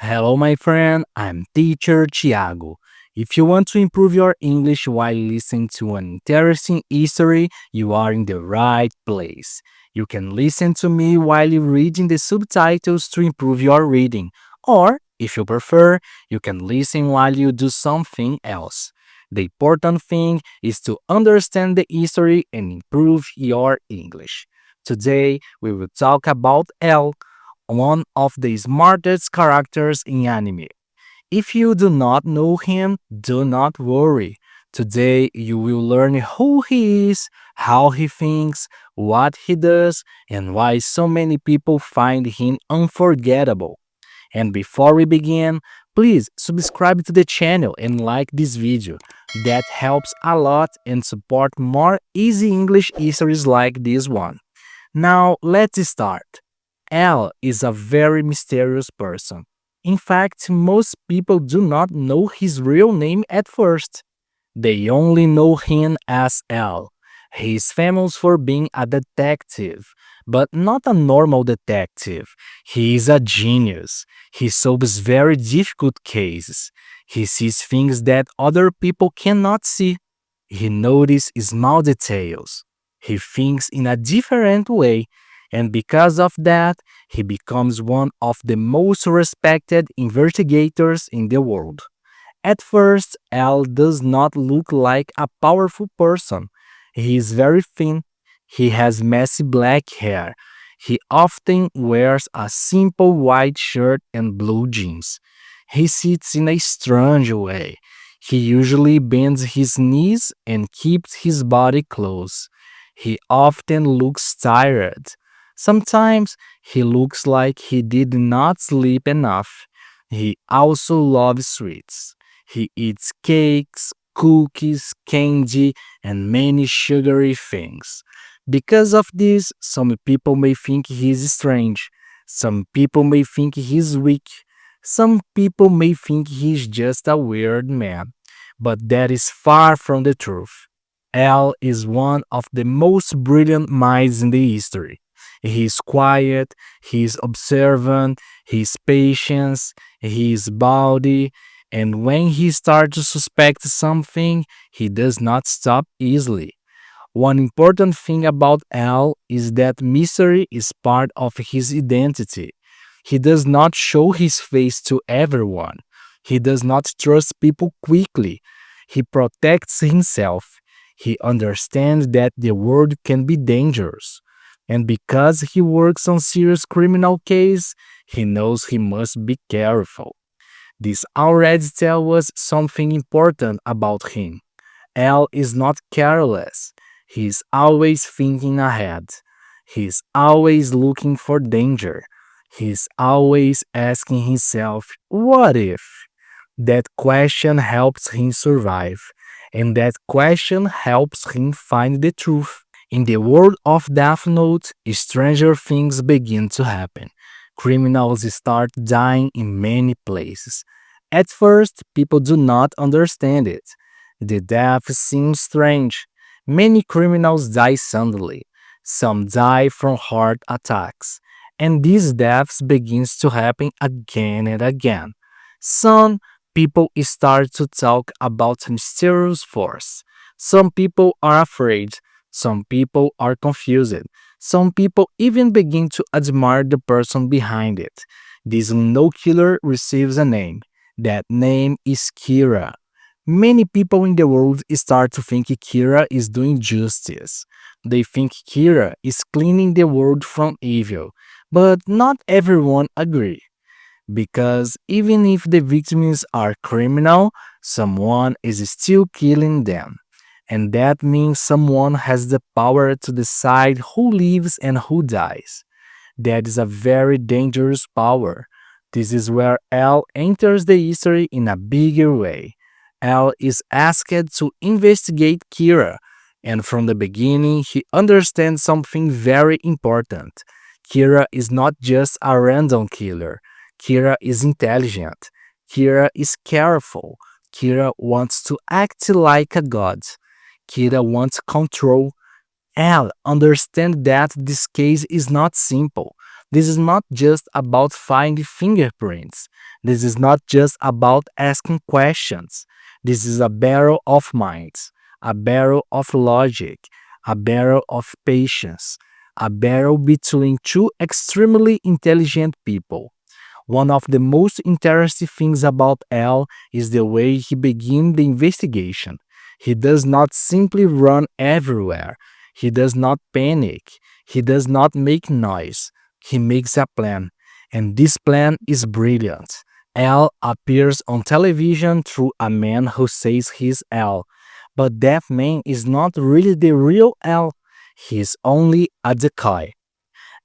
Hello, my friend. I'm teacher Thiago. If you want to improve your English while listening to an interesting history, you are in the right place. You can listen to me while you're reading the subtitles to improve your reading. Or, if you prefer, you can listen while you do something else. The important thing is to understand the history and improve your English. Today, we will talk about L, one of the smartest characters in anime. If you do not know him, do not worry. Today you will learn who he is, how he thinks, what he does, and why so many people find him unforgettable. And before we begin, please subscribe to the channel and like this video. That helps a lot and support more easy English histories like this one. Now, let's start. L is a very mysterious person. In fact, most people do not know his real name at first. They only know him as L. He is famous for being a detective, but not a normal detective. He is a genius. He solves very difficult cases. He sees things that other people cannot see. He notices small details. He thinks in a different way, and because of that, he becomes one of the most respected investigators in the world. At first, Al does not look like a powerful person. He is very thin. He has messy black hair. He often wears a simple white shirt and blue jeans. He sits in a strange way. He usually bends his knees and keeps his body close. He often looks tired. Sometimes he looks like he did not sleep enough. He also loves sweets. He eats cakes, cookies, candy, and many sugary things. Because of this, some people may think he's strange. Some people may think he's weak. Some people may think he's just a weird man. But that is far from the truth. Al is one of the most brilliant minds in the history. He is quiet, he is observant, he is patient, he is bawdy, and when he starts to suspect something, he does not stop easily. One important thing about Al is that mystery is part of his identity. He does not show his face to everyone. He does not trust people quickly. He protects himself. He understands that the world can be dangerous. And because he works on serious criminal cases, he knows he must be careful. This already tells us something important about him. L is not careless. He is always thinking ahead. He is always looking for danger. He is always asking himself, what if? That question helps him survive, and that question helps him find the truth. In the world of Death Note, stranger things begin to happen. Criminals start dying in many places. At first, people do not understand it. The death seems strange. Many criminals die suddenly. Some die from heart attacks. And these deaths begins to happen again and again. Some people start to talk about mysterious force. Some people are afraid. Some people are confused. Some people even begin to admire the person behind it. This no killer receives a name. That name is Kira. Many people in the world start to think Kira is doing justice. They think Kira is cleaning the world from evil, but not everyone agree. Because even if the victims are criminal, someone is still killing them. And that means someone has the power to decide who lives and who dies. That is a very dangerous power. This is where L enters the history in a bigger way. L is asked to investigate Kira, and from the beginning, he understands something very important. Kira is not just a random killer. Kira is intelligent. Kira is careful. Kira wants to act like a god. Kira wants control. Al understands that this case is not simple. This is not just about finding fingerprints. This is not just about asking questions. This is a battle of minds, a battle of logic, a battle of patience, a battle between two extremely intelligent people. One of the most interesting things about Al is the way he begins the investigation. He does not simply run everywhere. He does not panic. He does not make noise. He makes a plan. And this plan is brilliant. Al appears on television through a man who says he's Al. But that man is not really the real Al. He's only a decoy.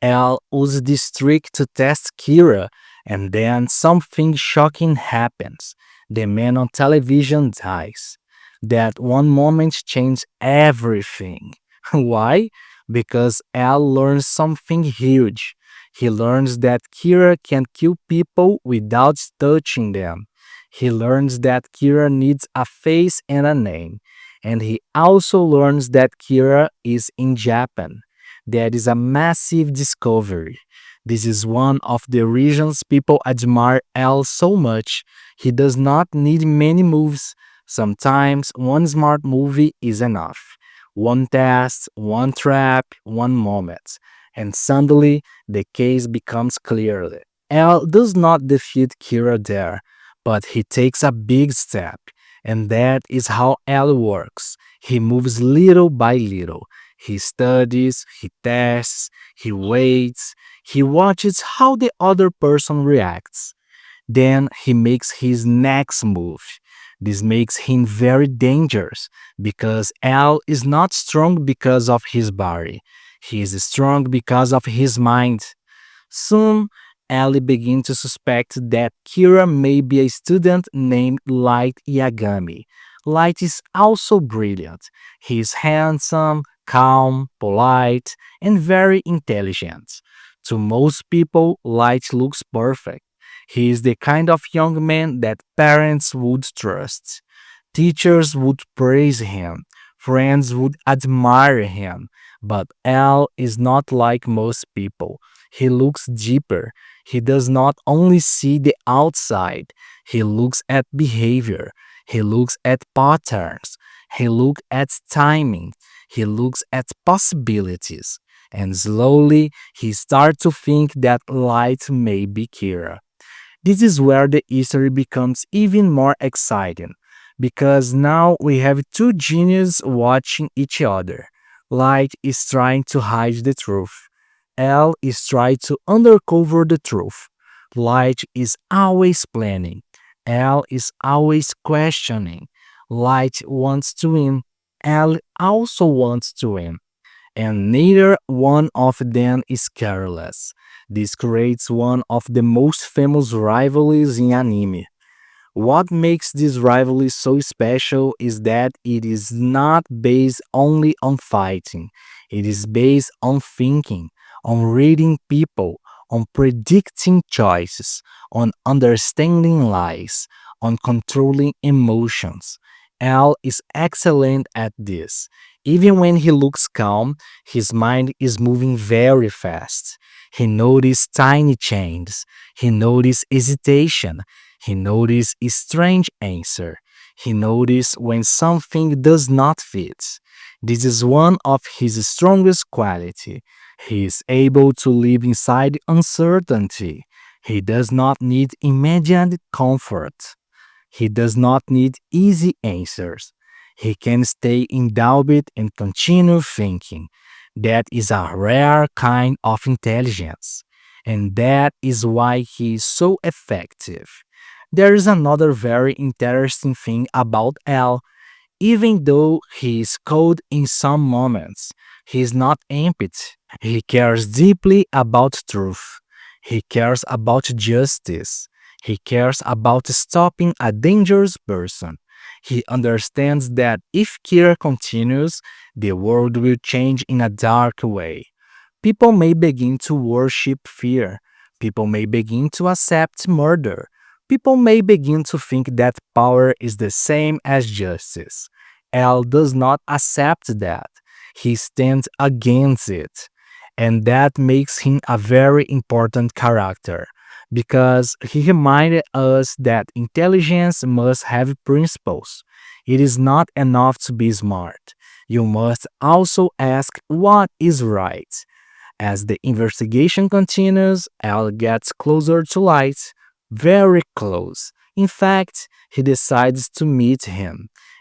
Al uses this trick to test Kira, and then something shocking happens. The man on television dies. That one moment changed everything. Why? Because Al learns something huge. He learns that Kira can kill people without touching them. He learns that Kira needs a face and a name. And he also learns that Kira is in Japan. That is a massive discovery. This is one of the reasons people admire L so much. He does not need many moves. Sometimes one smart movie is enough. One test, one trap, one moment. And suddenly the case becomes clear. L does not defeat Kira there, but he takes a big step. And that is how L works. He moves little by little. He studies, he tests, he waits, he watches how the other person reacts. Then he makes his next move. This makes him very dangerous because Al is not strong because of his body. He is strong because of his mind. Soon, Ellie begins to suspect that Kira may be a student named Light Yagami. Light is also brilliant. He is handsome, calm, polite, and very intelligent. To most people, Light looks perfect. He is the kind of young man that parents would trust. Teachers would praise him. Friends would admire him. But Al is not like most people. He looks deeper. He does not only see the outside, he looks at behavior. He looks at patterns. He looks at timing. He looks at possibilities. And slowly, he starts to think that Light may be Kira. This is where the history becomes even more exciting because now we have two geniuses watching each other. Light is trying to hide the truth. L is trying to uncover the truth. Light is always planning. L is always questioning. Light wants to win. L also wants to win, and neither one of them is careless. This creates one of the most famous rivalries in anime. What makes this rivalry so special is that it is not based only on fighting. It is based on thinking, on reading people, on predicting choices, on understanding lies, on controlling emotions. Al is excellent at this. Even when he looks calm, his mind is moving very fast. He notices tiny changes. He notices hesitation. He notices a strange answer. He notices when something does not fit. This is one of his strongest qualities. He is able to live inside uncertainty. He does not need immediate comfort. He does not need easy answers. He can stay in doubt and continue thinking. That is a rare kind of intelligence. And that is why he is so effective. There is another very interesting thing about L. Even though he is cold in some moments, he is not empty. He cares deeply about truth. He cares about justice. He cares about stopping a dangerous person. He understands that if Kira continues, the world will change in a dark way. People may begin to worship fear. People may begin to accept murder. People may begin to think that power is the same as justice. L does not accept that. He stands against it. And that makes him a very important character because he reminded us that intelligence must have principles. It is not enough to be smart. You must also ask what is right. As the investigation continues, Al gets closer to light, very close. In fact, he decides to meet him.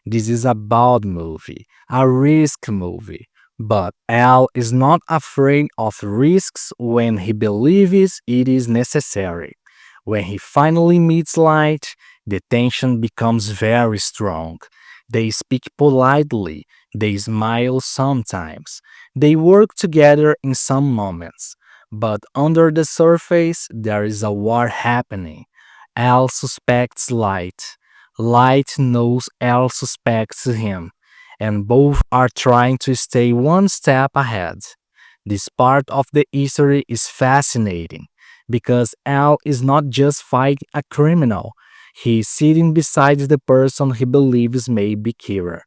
This is a bold movie, a risk movie. But Al is not afraid of risks when he believes it is necessary. When he finally meets Light, the tension becomes very strong. They speak politely, they smile sometimes, they work together in some moments, but under the surface, there is a war happening. Al suspects Light. Light knows Al suspects him, and both are trying to stay one step ahead. This part of the history is fascinating because Al is not just fighting a criminal, he is sitting beside the person he believes may be Kira.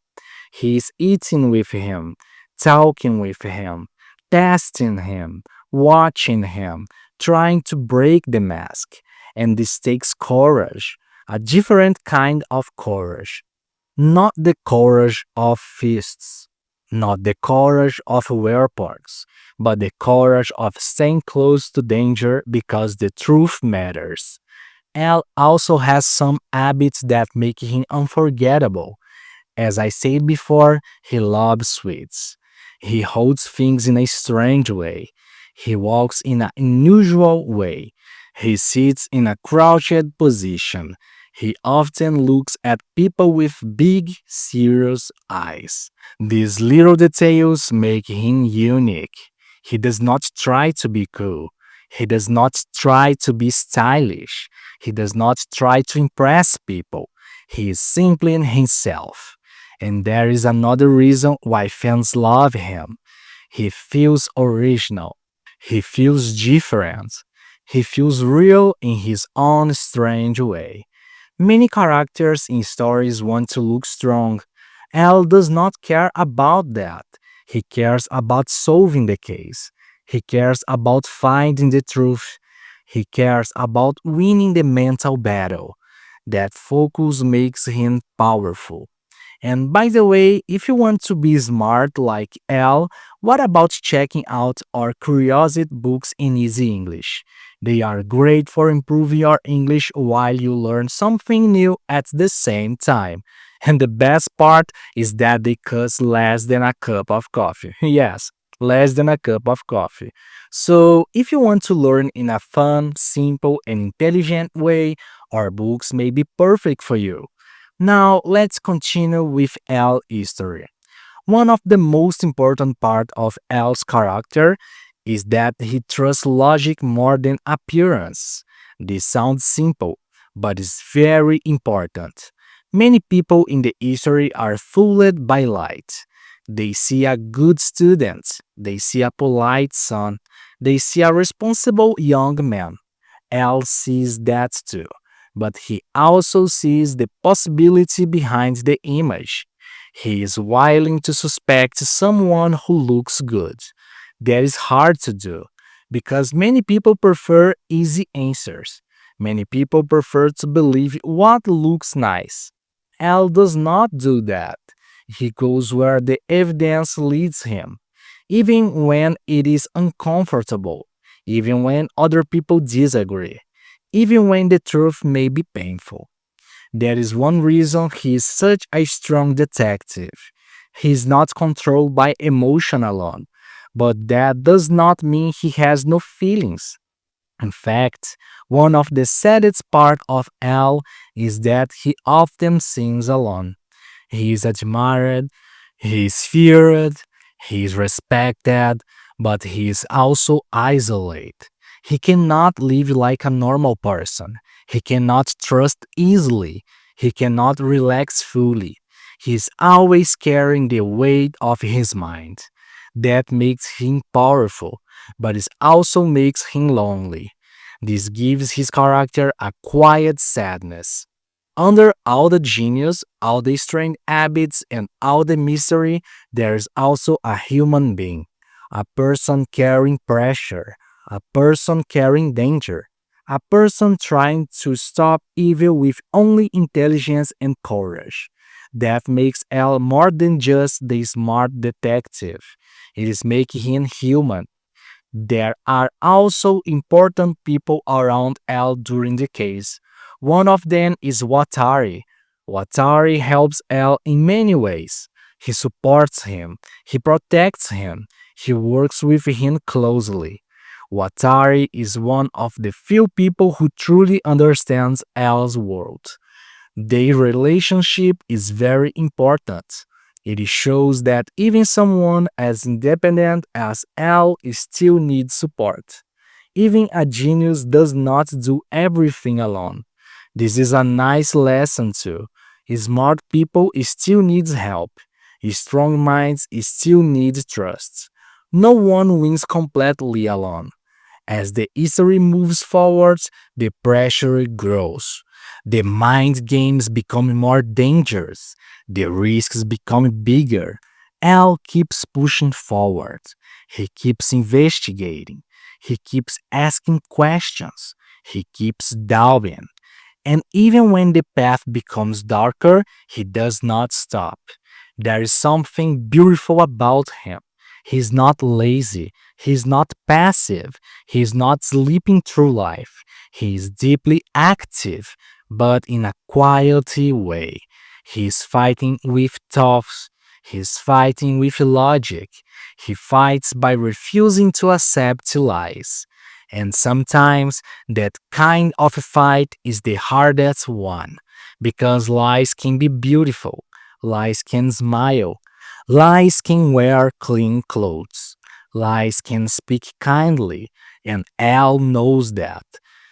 He's eating with him, talking with him, testing him, watching him, trying to break the mask. And this takes courage, a different kind of courage. Not the courage of fists, not the courage of weapons, but the courage of staying close to danger because the truth matters. Al also has some habits that make him unforgettable. As I said before, he loves sweets. He holds things in a strange way. He walks in an unusual way. He sits in a crouched position. He often looks at people with big, serious eyes. These little details make him unique. He does not try to be cool. He does not try to be stylish. He does not try to impress people. He is simply himself. And there is another reason why fans love him. He feels original. He feels different. He feels real in his own strange way. Many characters in stories want to look strong. Al does not care about that. He cares about solving the case. He cares about finding the truth. He cares about winning the mental battle. That focus makes him powerful. And by the way, if you want to be smart like L, what about checking out our Curiosity books in easy English? They are great for improving your English while you learn something new at the same time. And the best part is that they cost less than a cup of coffee. Yes, less than a cup of coffee. So, if you want to learn in a fun, simple, and intelligent way, our books may be perfect for you. Now, let's continue with L's history. One of the most important part of L's character is that he trusts logic more than appearance. This sounds simple, but is very important. Many people in the history are fooled by light. They see a good student, they see a polite son, they see a responsible young man. L sees that too, but he also sees the possibility behind the image. He is willing to suspect someone who looks good. That is hard to do because many people prefer easy answers. Many people prefer to believe what looks nice. L does not do that. He goes where the evidence leads him, even when it is uncomfortable, even when other people disagree, even when the truth may be painful. That is one reason he is such a strong detective. He is not controlled by emotion alone, but that does not mean he has no feelings. In fact, one of the saddest part of Al is that he often seems alone. He is admired, he is feared, he is respected, but he is also isolated. He cannot live like a normal person. He cannot trust easily. He cannot relax fully. He is always carrying the weight of his mind. That makes him powerful, but it also makes him lonely. This gives his character a quiet sadness. Under all the genius, all the strange habits, and all the mystery, there is also a human being. a person carrying pressure, a person carrying danger, a person trying to stop evil with only intelligence and courage. That makes L more than just the smart detective. It is making him human. There are also important people around L during the case. One of them is Watari. Watari helps L in many ways. He supports him, he protects him, he works with him closely. Watari is one of the few people who truly understands L's world. Their relationship is very important. It shows that even someone as independent as L still needs support. Even a genius does not do everything alone. This is a nice lesson too. Smart people still needs help. Strong minds still need trust. No one wins completely alone. As the history moves forward, the pressure grows. The mind games become more dangerous. The risks become bigger. L keeps pushing forward. He keeps investigating. He keeps asking questions. He keeps doubting. And even when the path becomes darker, he does not stop. There is something beautiful about him. He's not lazy. He's not passive. He's not sleeping through life. He is deeply active, but in a quiet way. He's fighting with thoughts. He's fighting with logic. He fights by refusing to accept lies. And sometimes that kind of a fight is the hardest one because lies can be beautiful, lies can smile, lies can wear clean clothes, lies can speak kindly, and Al knows that.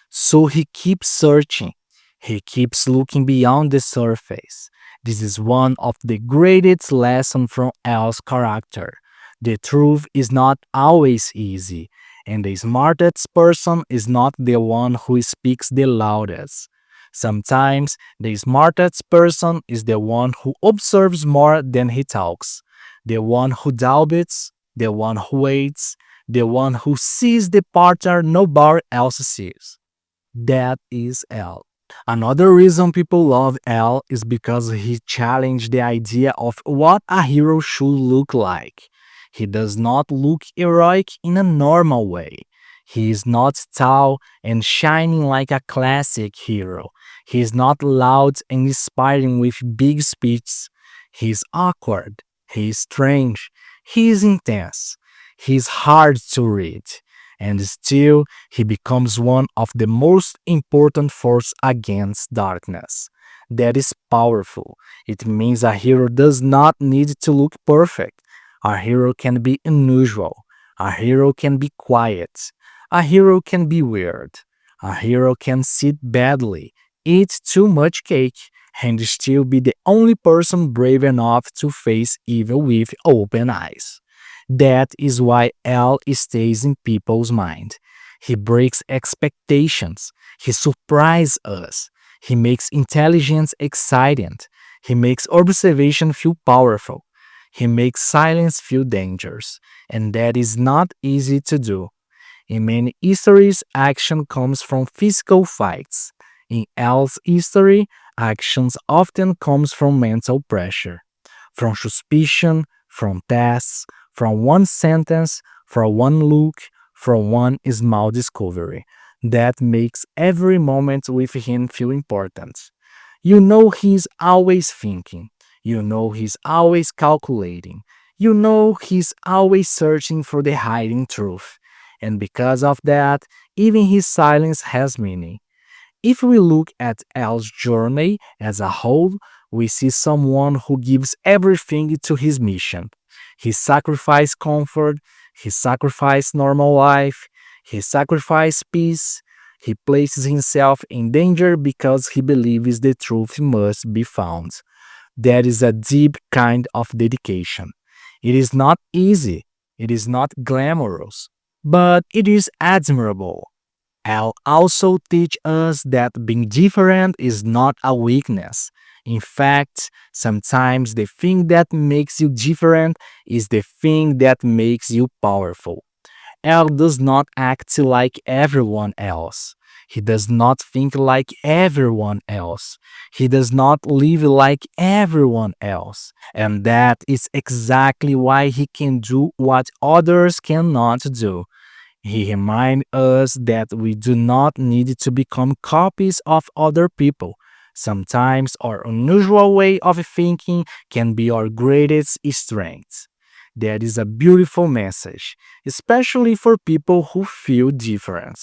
So he keeps searching, he keeps looking beyond the surface. This is one of the greatest lessons from Al's character. The truth is not always easy, and the smartest person is not the one who speaks the loudest. Sometimes the smartest person is the one who observes more than he talks, the one who doubts, the one who waits, the one who sees the pattern nobody else sees. That is L. Another reason people love L is because he challenged the idea of what a hero should look like. He does not look heroic in a normal way. He is not tall and shining like a classic hero. He is not loud and inspiring with big speeches. He is awkward. He is strange. He is intense. He is hard to read. And still, he becomes one of the most important forces against darkness. That is powerful. It means a hero does not need to look perfect. A hero can be unusual. A hero can be quiet. A hero can be weird. A hero can sit badly, eat too much cake, and still be the only person brave enough to face evil with open eyes. That is why L stays in people's mind. He breaks expectations. He surprises us. He makes intelligence exciting. He makes observation feel powerful. He makes silence feel dangerous. And that is not easy to do. In many histories, action comes from physical fights. In L's history, actions often comes from mental pressure, from suspicion, from tests, from one sentence, from one look, from one small discovery. That makes every moment with him feel important. You know he's always thinking. You know he's always calculating. You know he's always searching for the hiding truth. And because of that, even his silence has meaning. If we look at Al's journey as a whole, we see someone who gives everything to his mission. He sacrificed comfort, he sacrificed normal life, he sacrificed peace, he places himself in danger because he believes the truth must be found. That is a deep kind of dedication. It is not easy, it is not glamorous, but it is admirable. Al also teach us that being different is not a weakness. In fact, sometimes the thing that makes you different is the thing that makes you powerful. L does not act like everyone else. He does not think like everyone else. He does not live like everyone else. And that is exactly why he can do what others cannot do. He reminds us that we do not need to become copies of other people. Sometimes our unusual way of thinking can be our greatest strength. That is a beautiful message, especially for people who feel different,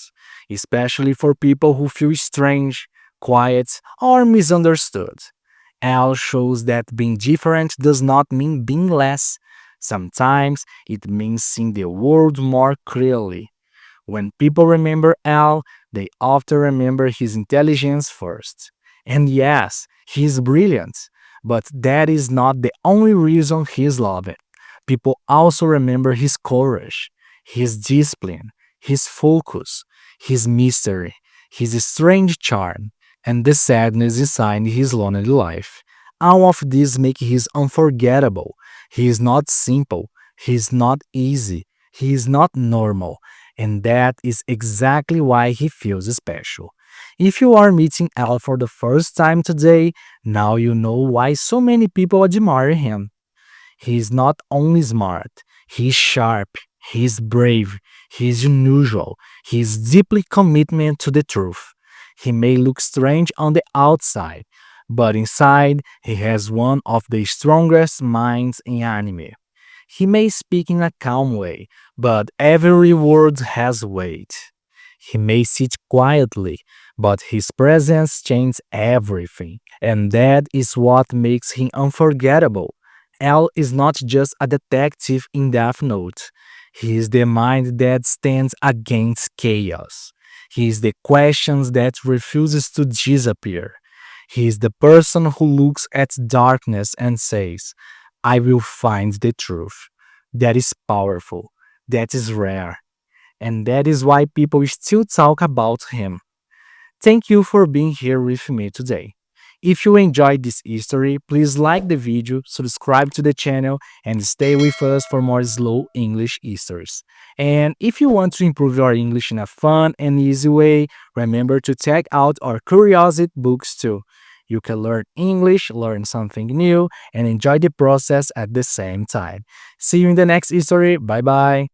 especially for people who feel strange, quiet, or misunderstood. Al shows that being different does not mean being less. Sometimes it means seeing the world more clearly. When people remember Al, they often remember his intelligence first. And yes, he is brilliant, but that is not the only reason he is loved. People also remember his courage, his discipline, his focus, his mystery, his strange charm, and the sadness inside his lonely life. All of these make him unforgettable. He is not simple, he is not easy, he is not normal, and that is exactly why he feels special. If you are meeting Al for the first time today, now you know why so many people admire him. He's not only smart, he's sharp, he's brave, he's unusual, he's deeply committed to the truth. He may look strange on the outside, but inside he has one of the strongest minds in anime. He may speak in a calm way, but every word has weight. He may sit quietly, but his presence changes everything. And that is what makes him unforgettable. L is not just a detective in Death Note. He is the mind that stands against chaos. He is the questions that refuses to disappear. He is the person who looks at darkness and says, I will find the truth. That is powerful. That is rare. And that is why people still talk about him. Thank you for being here with me today. If you enjoyed this history, please like the video, subscribe to the channel, and stay with us for more slow English histories. And if you want to improve your English in a fun and easy way, remember to check out our curiosity books too. You can learn English, learn something new, and enjoy the process at the same time. See you in the next history. Bye bye.